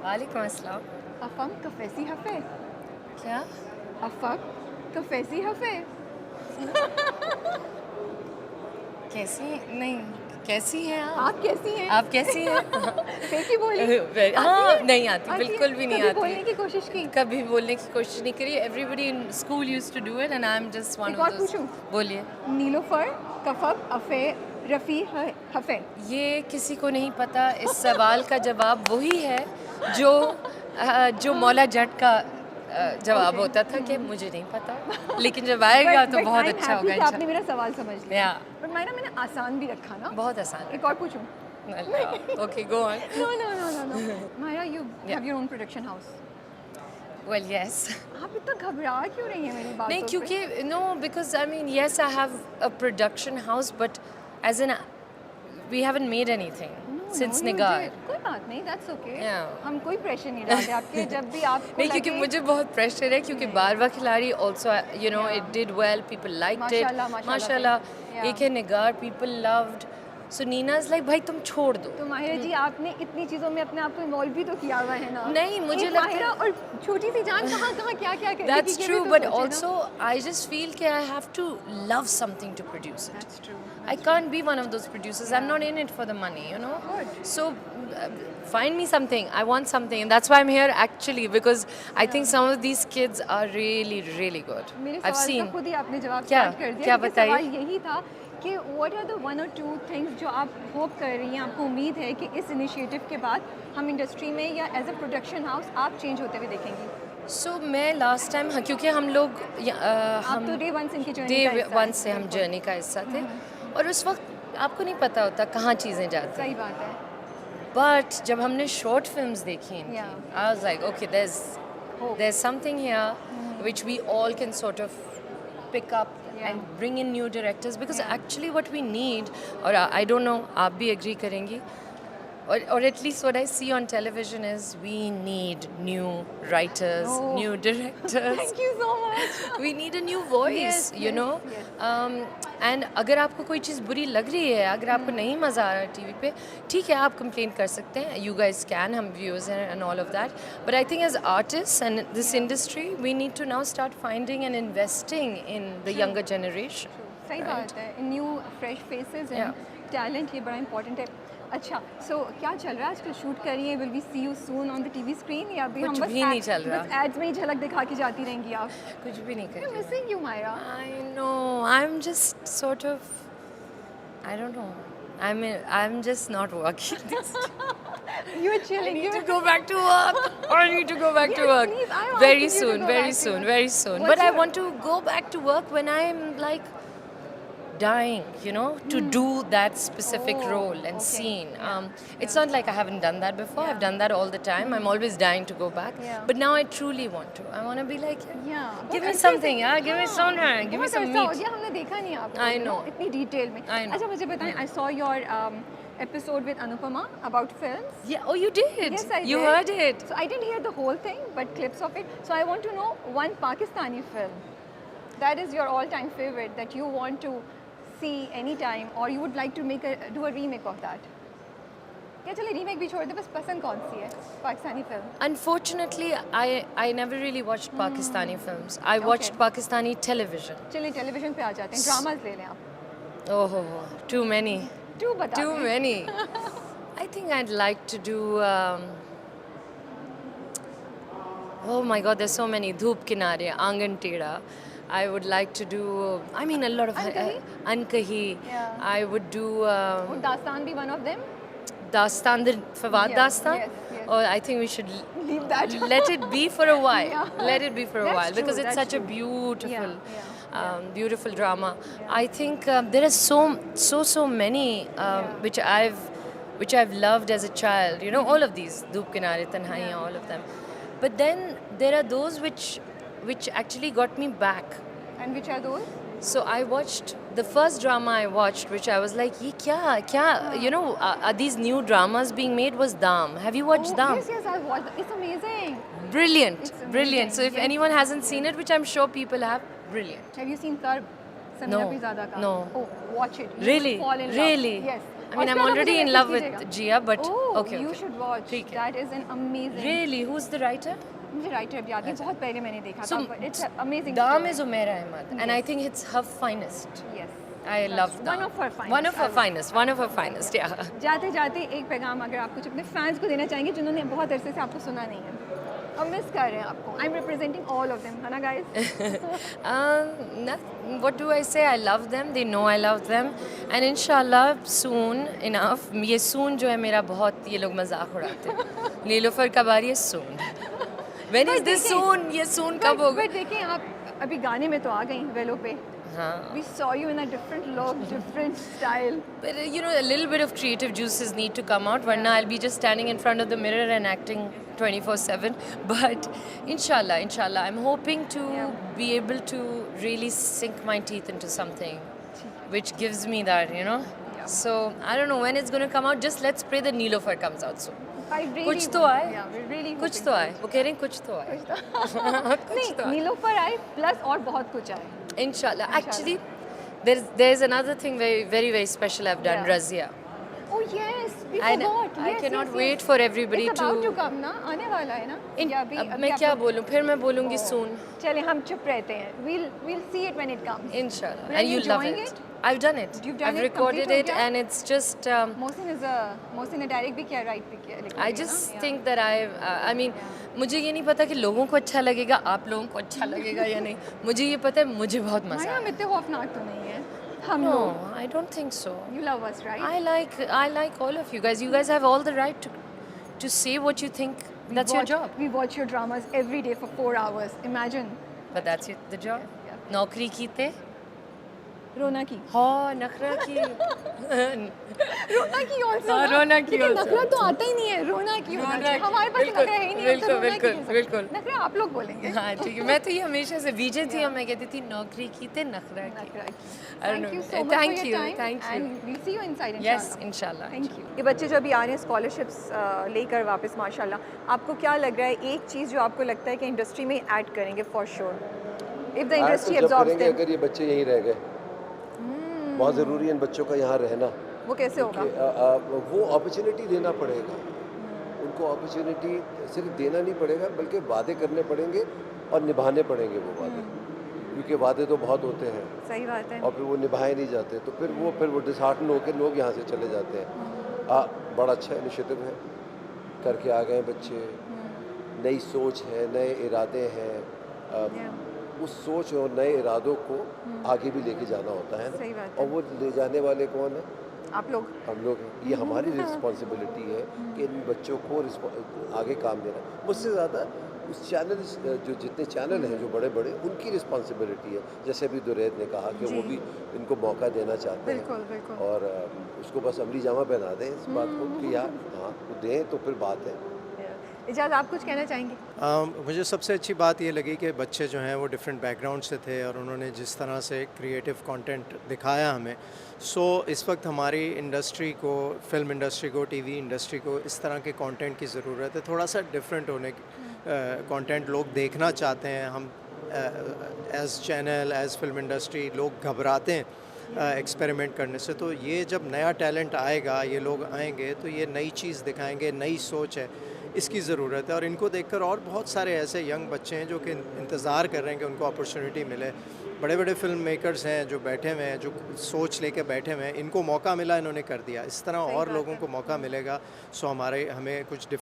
वालेकुम अस्सलाम। अफम कफेसी हफे क्या? अफम कफेसी हफे कैसी? नहीं, कैसी हैं आप कैसी हैं? आप कैसी हैं? फेक ही बोली। आती हाँ, है? नहीं आती, आती है? बिल्कुल भी नहीं कभी आती। बोलने की कोशिश की? कभी बोलने की कोशिश नहीं करी। Everybody in school used to do it and I am just one एक ऑफ और दोज़। पूछूं? बोलिए। नीलोफर कफब अफे रफ़ी हफे। ये किसी को नहीं पता। इस सवाल का जवाब वही है जो जो मौला जट का जवाब ओके। होता था कि मुझे नहीं पता, लेकिन जब आएगा तो बहुत आई एम अच्छा हैप्पी होगा कि आपने मेरा इंशाल्लाह। सवाल समझ लिया। या बट मायरा मैंने आसान भी रखा ना। बहुत आसान एक है। और पूछूं? Okay, go on. No no no no no Myra you Yeah. Have your own production house. Well yes. आप इतना घबरा क्यों रही हैं मेरी नहीं, बातों पे? क्योंकि no, because I mean yes I have a production house but as an we haven't made anything since you Nigar. did. कोई बात नहीं, दैट्स ओके। Yeah. हम कोई प्रेशर नहीं डालते आपके, जब भी आपको नहीं, क्योंकि लगे। मुझे बहुत प्रेशर है, क्योंकि नहीं। बारवा खिलाड़ी also you know Yeah. It did well, people liked it माशाल्लाह माशाल्लाह माशाल्लाह। से। Yeah. एक है Nigar, people loved, so Nina is like भाई तुम छोड़ दो। तो माहिरा जी आपने इतनी चीज़ों में अपने आप को इन्वॉल्व भी तो किया हुआ है ना। नहीं, मुझे एक लगता माहिरा और छोटी सी जान कहाँ कहाँ क्या क्या करेगी, That's ये भी true, तो but सोचे ना। also I just feel that I have to love something to produce it. That's true. I can't be one of those producers. I'm Yeah. not in it for the money, you know. Good. So find me something. I want something, and that's why I'm here actually, because I think some of these kids are really, really good. मेरे I've सवाल का seen. खुद ही आपने जवाब क्या? Start कर दिया, क्या क्योंकि बताइए? सवाल यही था कि व्हाट आर द वन और टू थिंग्स जो आप होप कर रही हैं, आपको उम्मीद है कि इस इनिशिएटिव के बाद हम इंडस्ट्री में या एज अ प्रोडक्शन हाउस आप चेंज होते हुए देखेंगी। So मैं लास्ट टाइम, क्योंकि हम लोग आप हम तो डे वन से इनकी जर्नी डे का हिस्सा वन हैं, से हम बिल्कुल। जर्नी का हिस्सा थे, और उस वक्त आपको नहीं पता होता कहाँ चीज़ें जाती हैं। सही बात है। बट जब हमने शॉर्ट फिल्म्स देखी इनकी, Yeah. I was like okay, Hope. there's something here which we all can sort of pick up Yeah. and bring in new directors, because Yeah. actually what we need, or I don't know, आप भी agree करेंगी, or at least what I see on television is we need new writers, Oh. new directors. Thank you so much. We need a new voice, Yes, you yes, know. yes. And अगर आपको कोई चीज़ बुरी लग रही है, अगर आपको नहीं मज़ा आ रहा है टीवी पे, ठीक है, आप कंप्लेन कर सकते हैं, you guys can, हम व्यूअर्स हैं and all of that, but I think as artists and this industry we need to now start finding and investing in the younger generation. सही बात है, new fresh faces Yeah. And talent, ये बड़ा important है। अच्छा, सो क्या चल रहा है आजकल, शूट कर रही हैं, will we see you soon on the TV screen, या अभी हम कुछ बस भी नहीं चल रहा। बस एड्स में ही झलक दिखा के जाती रहेंगी आप? कुछ भी नहीं कर रही। Missing you Myra. I know, I'm just sort of, I don't know, I'm just not working this. You are I chilling, need to go back to work. I need to go back to Yes, work. please, I'm Very asking you to soon, go very back to soon, work. very soon. What's But I your- want to go back to work when I'm like dying, you know, to do that specific Oh, role and okay. scene. Yeah, It's not like I haven't done that before. I've Yeah. done that all the time. I'm always dying to go back. Yeah. But now I truly want to. I want to be like, Yeah, give me something, yeah, give me something, give me some हो meat. गया, हमने देखा नहीं आपको, I you know. इतनी detail में। I know. अच्छा, मुझे बताएं, I saw your episode with Anupama about films. Yeah. Oh, you did. Yes, I You did. heard it. So I didn't hear the whole thing, but clips of it. So I want to know one Pakistani film that is your all-time favorite that you want to see anytime, or you would like to do a remake of that. क्या चले remake भी छोड़ दे, बस पसंद कौन सी है Pakistani film? Unfortunately, I never really watched Pakistani films. I watched Okay. Pakistani television. चलिए television पे आ जाते हैं, ड्रामाज ले लें आप। Oh, too many. टू बता Too दें। many. I think I'd like to do. Oh my God, there's so many. Dhoop Kinare, Angan Teda. I would like to do. I mean, a lot of Ankahi? Ankahi. Yeah. I would do वो दास्तान भी one of them. Dastan, the Fawad Yeah, Dastan. yes, yes. Or I think we should Leave that. let it be for a while. Yeah. Let it be for a That's while, because true, it's that's such a true. beautiful, Yeah, beautiful drama. I think there are so many which I've loved as a child. You know, all of these Dhoop Kinare, Tanhaiyan, Yeah. all of them. But then there are those which actually got me back. And which are those? So I watched the first drama I watched, which I was like, "Ye kya? You know, are these new dramas being made?" Was Dam. Have you watched Dam? Yes, yes, I've watched. It's amazing. Brilliant, It's amazing, brilliant. So if yes, anyone hasn't seen it, which I'm sure people have, brilliant. Have you seen Karb? Samira No, Pirzada ka? no. Oh, watch it. You will Really? fall in love. Really? Yes. I mean, I'm already in love with Jia, but Oh, okay, you okay. should watch. ठीक है. That is an amazing. Really, who's the writer? मुझे writer भी याद है, बहुत पहले मैंने देखा So, था, but it's an amazing Dam story. is Umaira Ahmad, and I Yes. think it's her finest. Yes. I love Dam. One of her finest. One of her finest. One of her finest. Yeah. जाते जाते एक पैगाम अगर आप कुछ अपने fans को देना चाहेंगे जिन्होंने बहुत अरसे से आपको सुना नहीं है, हम मिस कर रहे हैं आपको. I am representing all of them, है ना guys? What do I say? I love them. They know I love them. And inshallah, soon enough, ये soon जो है मेरा बहुत ये लोग मजाक उड़ाते हैं. नीलोफर कब आ रही है? Soon. When is this soon? ये soon कब होगा? बट देखिए आप अभी गाने में तो आ गई वेलो पे. हाँ. We saw you in a different look, different style. But you know, a little bit of creative juices need to come out. Varna, I'll be just standing in front of the mirror and acting 24/7. But inshallah, I'm hoping to be able to really sink my teeth into something, which gives me that, you know. So I don't know when it's going to come out. Just let's pray that Neelofar comes out soon. I really कुछ तो want- आए. Yeah, we're really कुछ hoping तो for आए. it. वो कह रहे हैं कुछ तो आए. नहीं, तो आए. नीलोफर आए प्लस और बहुत कुछ आए. Inshallah. Actually, there's another thing very special I've done. Yeah. Razia. Oh yes, we I forgot. I Yes, cannot yes, wait yes. for everybody It's about to. to come ना, आने वाला है ना? या अभी अब अभी मैं आप क्या लोग- बोलूँ? फिर मैं बोलूँगी Oh. soon. चले हम चुप रहते हैं. We'll see it when it comes. Inshallah. But are And you you'll love enjoying it. it? I've done it. You've done I've it? recorded Complete it हो गया? and it's just. मोहसिन ने direct भी किया, राइट भी किया. लिखा I भी है just ना? think that I mean, मुझे ये नहीं पता कि लोगों को अच्छा लगेगा, आप लोगों को अच्छा लगेगा या नहीं. मुझे ये पता है, मुझे बहुत मजा माया, हम आया. इतने खौफनाक तो नहीं है. हम No, लोग. I don't think so. You love us, right? I like all of you guys. You guys have all the right to say what you think. That's your job. We watch your dramas every day for 4 hours. Imagine. But that's the job. Yeah. नौकरी की ते. रोना की. हाँ, नखरा की. रोना की also. हाँ, ना? रोना की लेकिन also. नखरा तो आता ही नहीं है. रोना की होना रोना चाहिए. की. हमारे पास बिल्कुल, नखरा है ही नहीं है, तो बिल्कुल, रोना की बिल्कुल, कैसे? बिल्कुल. नखरा आप लोग बोलेंगे. हाँ ठीक है. मैं तो ये हमेशा से बीजे थी और मैं कहती थी नौकरी की ते नखरा की. नखरा की. I don't Thank you know. so much Thank for you, your time. thank you. And we'll see you inside Yes, inshallah. inshallah. Thank you. ये बच्चे जो अभी आ रहे हैं स्कॉलरशिप्स लेकर वापस माशाल्लाह, आपको क्या लग रहा है एक चीज़ जो आपको लगता है कि इंडस्ट्री में ऐड करेंगे for sure if the industry जब एब्जॉर्ब्स करेंगे देम? अगर ये बच्चे यहीं रह गए बहुत ज़रूरी है इन बच्चों का यहाँ रहना. वो कैसे होगा? कि, वो अपॉर्चुनिटी देना पड़ेगा उनको. अपॉर्चुनिटी सिर्फ देना नहीं पड़ेगा बल्कि वादे करने पड़ेंगे और निभाने पड़ेंगे वो वादे. क्योंकि वादे तो बहुत होते हैं सही बात है. और फिर वो निभाए नहीं जाते तो फिर वो डिसहार्टन होकर लोग यहाँ से चले जाते हैं. बड़ा अच्छा इनिशिएटिव है, करके आ गए बच्चे. नई सोच है, नए इरादे हैं. उस सोच और नए इरादों को आगे भी लेके जाना होता है सही ना. बात और वो ले जाने वाले कौन है? आप लोग. हम लोग हैं. ये हमारी रिस्पॉन्सिबिलिटी है कि इन बच्चों को आगे काम देना. मुझसे ज़्यादा उस चैनल जो जितने चैनल हैं जो बड़े बड़े उनकी रिस्पॉन्सिबिलिटी है. जैसे अभी दुरैद ने कहा कि वो भी इनको मौका देना चाहते हैं. बिल्कुल बिल्कुल. और उसको बस अमली जामा पहना दें इस बात को कि यार हाँ वो दें तो फिर बात है. इजाज़, आप कुछ कहना चाहेंगे? मुझे सबसे अच्छी बात ये लगी कि बच्चे जो हैं वो डिफरेंट बैकग्राउंड से थे और उन्होंने जिस तरह से क्रिएटिव कंटेंट दिखाया हमें. इस वक्त हमारी इंडस्ट्री को, फिल्म इंडस्ट्री को, टीवी इंडस्ट्री को इस तरह के कंटेंट की ज़रूरत है. थोड़ा सा डिफरेंट होने कंटेंट लोग देखना चाहते हैं. हम as channel, as film industry लोग घबराते हैं एक्सपेरिमेंट करने से. तो ये जब नया टैलेंट आएगा, ये लोग आएंगे तो ये नई चीज़ दिखाएंगे, नई सोच है, इसकी ज़रूरत है. और इनको देखकर और बहुत सारे ऐसे यंग बच्चे हैं जो कि इंतज़ार कर रहे हैं कि उनको अपॉर्चुनिटी मिले. बड़े बड़े फिल्म मेकर्स हैं जो बैठे हुए हैं, जो सोच लेके बैठे हुए हैं. इनको मौका मिला, इन्होंने कर दिया. इस तरह और लोगों को मौका मिलेगा. हमें कुछ